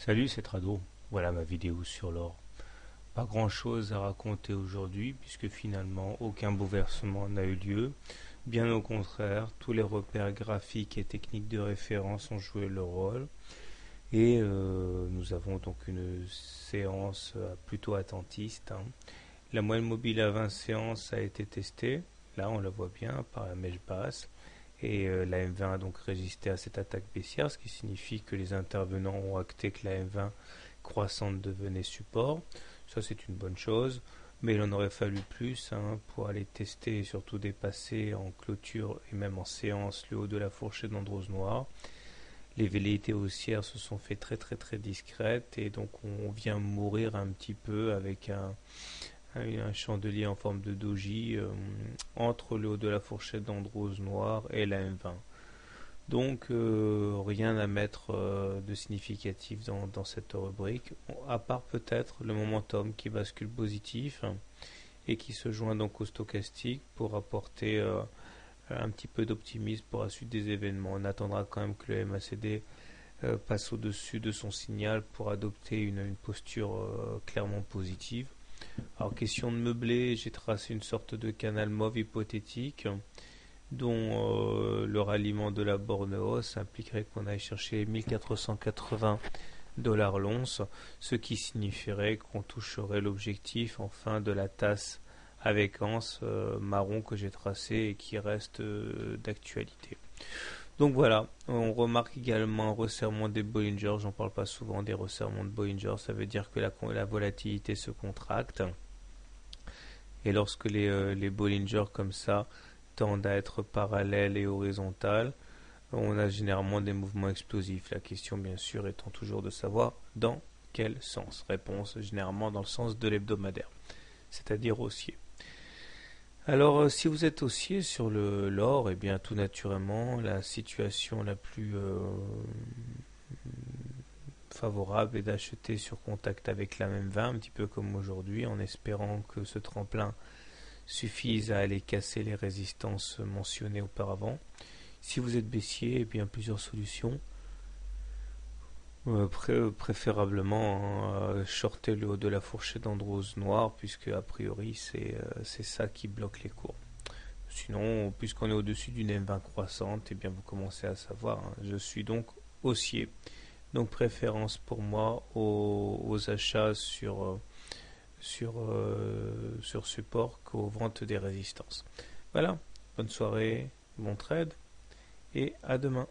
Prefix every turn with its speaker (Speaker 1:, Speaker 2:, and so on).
Speaker 1: Salut, c'est Trado. Voilà ma vidéo sur l'or. Pas grand chose à raconter aujourd'hui puisque finalement aucun bouleversement n'a eu lieu. Bien au contraire, tous les repères graphiques et techniques de référence ont joué leur rôle. Et nous avons donc une séance plutôt attentiste, hein. La moyenne mobile à 20 séances a été testée. Là, on la voit bien par la mèche basse. Et la M20 a donc résisté à cette attaque baissière, ce qui signifie que les intervenants ont acté que la M20 croissante devenait support. Ça, c'est une bonne chose, mais il en aurait fallu plus, hein, pour aller tester et surtout dépasser en clôture et même en séance le haut de la fourchette d'Androse noire. Les velléités haussières se sont fait très discrètes et donc on vient mourir un petit peu avec un chandelier en forme de doji entre le haut de la fourchette d'Androse noire et la M20. Donc rien à mettre de significatif dans cette rubrique, à part peut-être le momentum qui bascule positif et qui se joint donc au stochastique pour apporter un petit peu d'optimisme pour la suite des événements. On attendra quand même que le MACD passe au-dessus de son signal pour adopter une posture clairement positive. Alors, question de meubler, j'ai tracé une sorte de canal mauve hypothétique dont le ralliement de la borne hausse impliquerait qu'on aille chercher 1480 dollars l'once, ce qui signifierait qu'on toucherait l'objectif en fin de la tasse avec anse marron que j'ai tracé et qui reste d'actualité. Donc voilà, on remarque également un resserrement des Bollinger. J'en parle pas souvent des resserrements de Bollinger, ça veut dire que la volatilité se contracte. Et lorsque les Bollinger comme ça tendent à être parallèles et horizontales, on a généralement des mouvements explosifs. La question bien sûr étant toujours de savoir dans quel sens. Réponse généralement dans le sens de l'hebdomadaire, c'est-à-dire haussier. Alors, si vous êtes haussier sur l'or, eh bien, tout naturellement, la situation la plus favorable est d'acheter sur contact avec la même 20, un petit peu comme aujourd'hui, en espérant que ce tremplin suffise à aller casser les résistances mentionnées auparavant. Si vous êtes baissier, eh bien, plusieurs solutions. Préférablement shorter le haut de la fourchette d'Androse noire, puisque a priori c'est ça qui bloque les cours. Sinon, puisqu'on est au-dessus d'une M20 croissante, eh bien vous commencez à savoir, hein, je suis donc haussier. Donc préférence pour moi aux achats sur support qu'aux ventes des résistances. Voilà, bonne soirée, bon trade et à demain.